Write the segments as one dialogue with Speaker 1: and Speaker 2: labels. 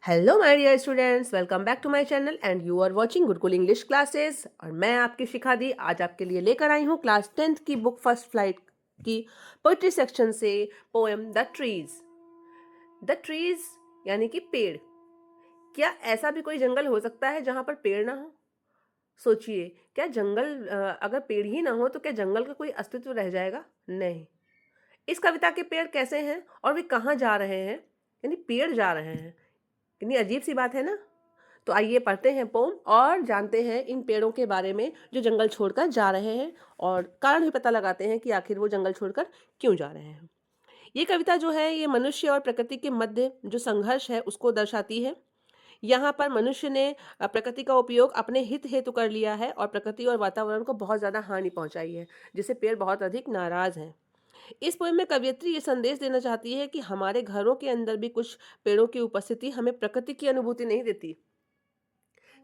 Speaker 1: Hello my dear students, welcome back to my channel and you are watching Gurukul English classes. और मैं आपकी शिखा दी आज आपके लिए लेकर आई हूँ क्लास 10th की बुक फर्स्ट फ्लाइट की पोइट्री सेक्शन से poem the trees. The trees यानी कि पेड़। क्या ऐसा भी कोई जंगल हो सकता है जहाँ पर पेड़ ना हो? सोचिए, क्या जंगल अगर पेड़ ही ना हो तो क्या जंगल का कोई अस्तित्व रह जाएगा? नहीं। इस कविता के पेड़ कैसे हैं और वे कहाँ जा रहे हैं? यानी पेड़ जा रहे हैं। कितनी अजीब सी बात है ना। तो आइए पढ़ते हैं पोम और जानते हैं इन पेड़ों के बारे में जो जंगल छोड़कर जा रहे हैं, और कारण भी पता लगाते हैं कि आखिर वो जंगल छोड़कर क्यों जा रहे हैं। ये कविता जो है ये मनुष्य और प्रकृति के मध्य जो संघर्ष है उसको दर्शाती है। यहाँ पर मनुष्य ने प्रकृति का उपयोग अपने हित हेतु कर लिया है और प्रकृति और वातावरण को बहुत ज़्यादा हानि पहुंचाई है, जिससे पेड़ बहुत अधिक नाराज हैं। इस पोएम में कवयित्री ये संदेश देना चाहती है कि हमारे घरों के अंदर भी कुछ पेड़ों की उपस्थिति हमें प्रकृति की अनुभूति नहीं देती।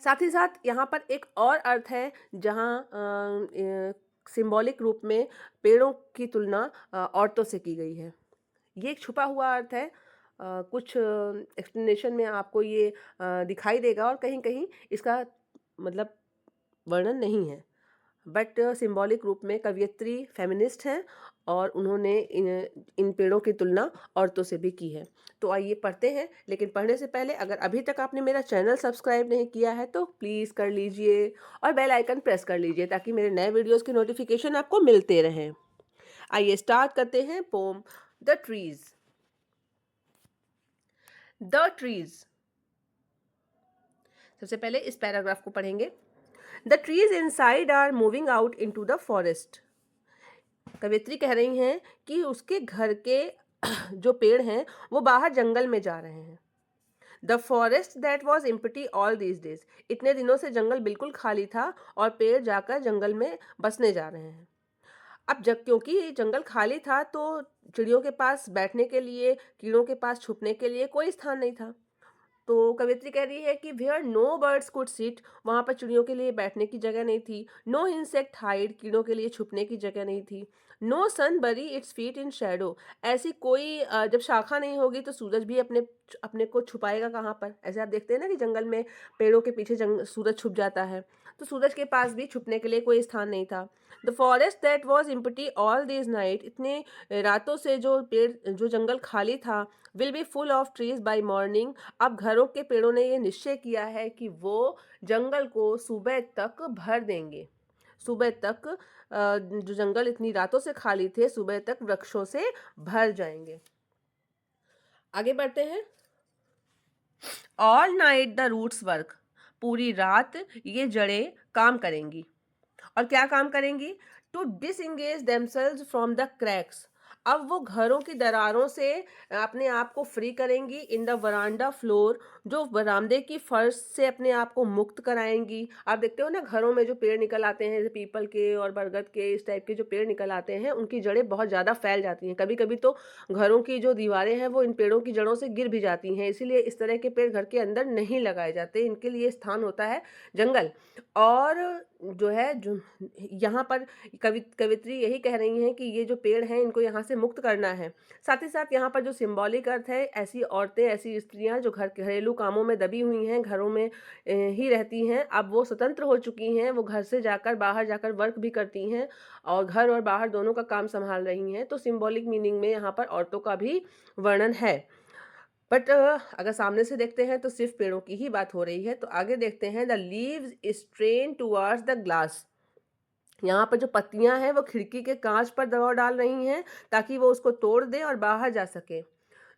Speaker 1: साथ ही साथ यहाँ पर एक और अर्थ है जहाँ सिंबॉलिक रूप में पेड़ों की तुलना औरतों से की गई है। ये एक छुपा हुआ अर्थ है। कुछ एक्सप्लेनेशन में आपको ये दिखाई देगा और कहीं कहीं इसका मतलब वर्णन नहीं है। बट सिंबॉलिक रूप में कवयित्री फेमिनिस्ट हैं और उन्होंने इन इन पेड़ों की तुलना औरतों से भी की है। तो आइए पढ़ते हैं, लेकिन पढ़ने से पहले अगर अभी तक आपने मेरा चैनल सब्सक्राइब नहीं किया है तो प्लीज़ कर लीजिए और बेल आइकन प्रेस कर लीजिए ताकि मेरे नए वीडियोस के नोटिफिकेशन आपको मिलते रहें। आइए स्टार्ट करते हैं poem the trees. The trees. सबसे पहले इस पैराग्राफ को पढ़ेंगे। The trees inside are moving out into the forest. कवित्री कह रही हैं कि उसके घर के जो पेड़ हैं वो बाहर जंगल में जा रहे हैं। The forest that was empty all these days. इतने दिनों से जंगल बिल्कुल खाली था और पेड़ जाकर जंगल में बसने जा रहे हैं। अब जब क्योंकि जंगल खाली था तो चिड़ियों के पास बैठने के लिए, कीड़ों के पास छुपने के लिए कोई स्थान नहीं था। तो कवित्री कह रही है कि where no birds could sit, वहाँ पर चिड़ियों के लिए बैठने की जगह नहीं थी। नो इंसेक्ट हाइड, कीड़ों के लिए छुपने की जगह नहीं थी। नो सन बरी इट्स फीट इन शैडो, ऐसी कोई जब शाखा नहीं होगी तो सूरज भी अपने अपने को छुपाएगा कहाँ पर? ऐसे आप देखते हैं ना कि जंगल में पेड़ों के पीछे सूरज छुप जाता है, तो सूरज के पास भी छुपने के लिए कोई स्थान नहीं था। The forest that was empty all this night, इतने रातों से जो पेड़ जो जंगल खाली था, will be full of trees by morning. अब घरों के पेड़ों ने ये निश्चय किया है कि वो जंगल को सुबह तक भर देंगे। सुबह तक जो जंगल इतनी रातों से खाली थे, सुबह तक वृक्षों से भर जाएंगे। आगे बढ़ते हैं। All night the roots work, पूरी रात ये जड़ें काम करेंगी। और क्या काम करेंगी? To disengage themselves from the cracks, अब वो घरों की दरारों से अपने आप को फ्री करेंगी। इन द वरांडा फ्लोर, जो बरामदे की फर्श से अपने आप को मुक्त कराएंगी। आप देखते हो ना घरों में जो पेड़ निकल आते हैं, जैसे पीपल के और बरगद के, इस टाइप के जो पेड़ निकल आते हैं उनकी जड़ें बहुत ज़्यादा फैल जाती हैं। कभी कभी तो घरों की जो दीवारें हैं वो इन पेड़ों की जड़ों से गिर भी जाती हैं। इसीलिए इस तरह के पेड़ घर के अंदर नहीं लगाए जाते, इनके लिए स्थान होता है जंगल। और जो है जो यहाँ पर कवित्री यही कह रही हैं कि ये जो पेड़ हैं इनको यहाँ से मुक्त करना है। साथ ही साथ यहाँ पर जो सिंबॉलिक अर्थ है, ऐसी औरतें, ऐसी स्त्रियाँ जो घरेलू कामों में दबी हुई हैं, घरों में ही रहती हैं, अब वो स्वतंत्र हो चुकी हैं। वो घर से जाकर बाहर जाकर वर्क भी करती हैं और घर और बाहर दोनों का काम संभाल रही हैं। तो सिंबॉलिक मीनिंग में यहाँ पर औरतों का भी वर्णन है। बट अगर सामने से देखते हैं तो सिर्फ पेड़ों की ही बात हो रही है। तो आगे देखते हैं। The leaves strain towards the glass, यहाँ पर जो पत्तियां हैं वो खिड़की के कांच पर दबाव डाल रही हैं ताकि वो उसको तोड़ दे और बाहर जा सके।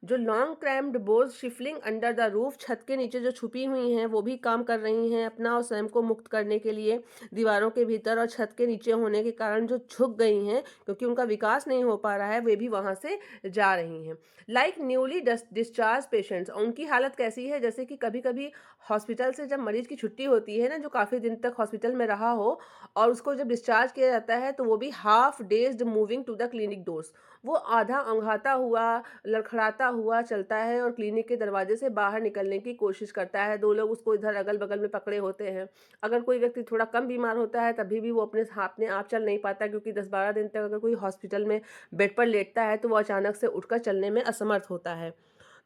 Speaker 1: जो long crammed boughs shuffling under the roof, छत के नीचे जो छुपी हुई हैं वो भी काम कर रही हैं अपना और स्वयं को मुक्त करने के लिए। दीवारों के भीतर और छत के नीचे होने के कारण जो झुक गई हैं क्योंकि उनका विकास नहीं हो पा रहा है, वे भी वहाँ से जा रही हैं। लाइक न्यूली डिस्चार्ज पेशेंट्स, उनकी हालत कैसी है? जैसे कि कभी कभी हॉस्पिटल से जब मरीज की छुट्टी होती है ना, जो काफ़ी दिन तक हॉस्पिटल में रहा हो और उसको जब डिस्चार्ज किया जाता है तो वो भी half dazed moving to the clinic doors, वो आधा औंघाता हुआ, लड़खड़ाता हुआ चलता है और क्लिनिक के दरवाजे से बाहर निकलने की कोशिश करता है। दो लोग उसको इधर अगल बगल में पकड़े होते हैं। अगर कोई व्यक्ति थोड़ा कम बीमार होता है तभी भी वो अपने आप चल नहीं पाता, क्योंकि 10-12 दिन तक अगर कोई हॉस्पिटल में बेड पर लेटता है तो वो अचानक से उठकर चलने में असमर्थ होता है।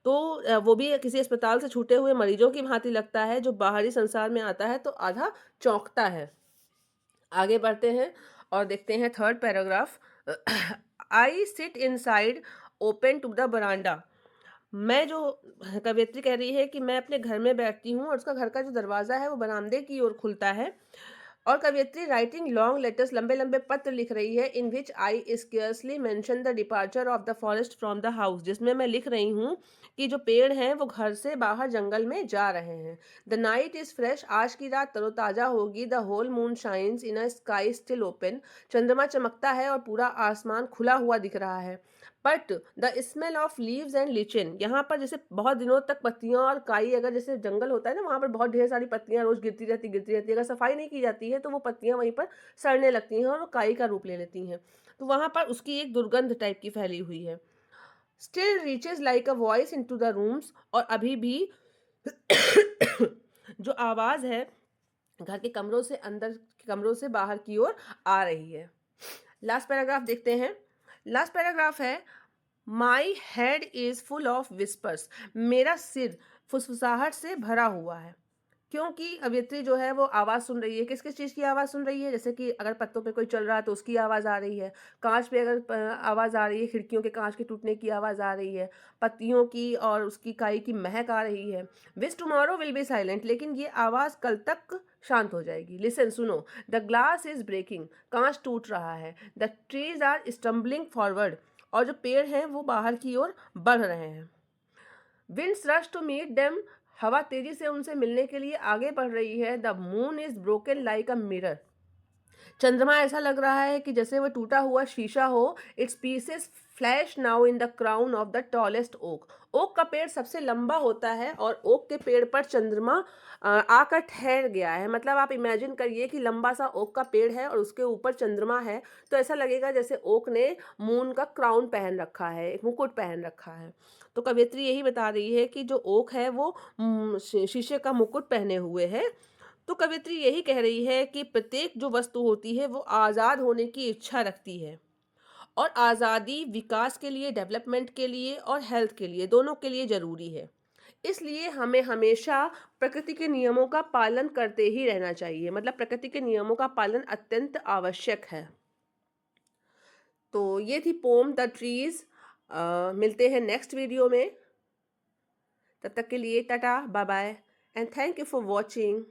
Speaker 1: तो वो भी किसी अस्पताल से छूटे हुए मरीजों की भांति लगता है, जो बाहरी संसार में आता है तो आधा चौंकता है। आगे बढ़ते हैं और देखते हैं third paragraph. I sit inside open to the veranda. मैं जो कवियत्री कह रही है कि मैं अपने घर में बैठती हूँ और उसका घर का जो दरवाज़ा है वो बरामदे की ओर खुलता है। और कवियत्री राइटिंग लॉन्ग लेटर्स, लंबे लंबे पत्र लिख रही है, in which I scarcely mention the departure of the forest from the house, जिसमें मैं लिख रही हूँ कि जो पेड़ हैं वो घर से बाहर जंगल में जा रहे हैं। द नाइट इज फ्रेश, आज की रात तरोताजा होगी। The whole moon shines in a sky still open, चंद्रमा चमकता है और पूरा आसमान खुला हुआ दिख रहा है। But the smell of leaves and लिचिन, यहाँ पर जैसे बहुत दिनों तक पत्तियां और काई, अगर जैसे जंगल होता है ना, वहाँ पर बहुत ढेर सारी पत्तियां रोज गिरती रहती है, अगर सफाई नहीं की जाती है तो वो पत्तियां वहीं पर सड़ने लगती हैं और वो काई का रूप ले लेती हैं। तो वहाँ पर उसकी एक दुर्गंध टाइप की फैली हुई है। Still reaches like a voice into the rooms, और अभी भी जो आवाज है घर के कमरों से अंदर, कमरों से बाहर की ओर आ रही है। लास्ट पैराग्राफ देखते हैं। लास्ट पैराग्राफ है, my head is full of whispers, मेरा सिर फुसफुसाहट से भरा हुआ है। क्योंकि अभिनेत्री जो है वो आवाज़ सुन रही है, किस किस चीज़ की आवाज़ सुन रही है, जैसे कि अगर पत्तों पे कोई चल रहा है तो उसकी आवाज़ आ रही है, कांच पे अगर आवाज़ आ रही है, खिड़कियों के कांच के टूटने की आवाज़ आ रही है, पत्तियों की और उसकी काई की महक आ रही है। विच टुमारो विल बी साइलेंट, लेकिन ये आवाज़ कल तक शांत हो जाएगी। लिसन, सुनो, द ग्लास इज ब्रेकिंग, कांच टूट रहा है। The trees are stumbling forward, और जो पेड़ हैं वो बाहर की ओर बढ़ रहे हैं। Winds rush to meet them, हवा तेजी से उनसे मिलने के लिए आगे बढ़ रही है। The moon is broken like a mirror, चंद्रमा ऐसा लग रहा है कि जैसे वह टूटा हुआ शीशा हो। Its pieces flash now in the crown of the tallest oak, oak का पेड़ सबसे लंबा होता है और ओक के पेड़ पर चंद्रमा आकर ठहर गया है। मतलब आप इमेजिन करिए कि लंबा सा ओक का पेड़ है और उसके ऊपर चंद्रमा है, तो ऐसा लगेगा जैसे ओक ने मून का क्राउन पहन रखा है, एक मुकुट पहन रखा है। तो कवियत्री यही बता रही है कि जो ओक है वो शीशे का मुकुट पहने हुए है। तो कवियत्री यही कह रही है कि प्रत्येक जो वस्तु होती है वो आज़ाद होने की इच्छा रखती है, और आज़ादी विकास के लिए, डेवलपमेंट के लिए और हेल्थ के लिए, दोनों के लिए ज़रूरी है। इसलिए हमें हमेशा प्रकृति के नियमों का पालन करते ही रहना चाहिए, मतलब प्रकृति के नियमों का पालन अत्यंत आवश्यक है। तो ये थी पोम द ट्रीज। मिलते हैं नेक्स्ट वीडियो में, तब तक के लिए tata, bye bye, and thank you for watching.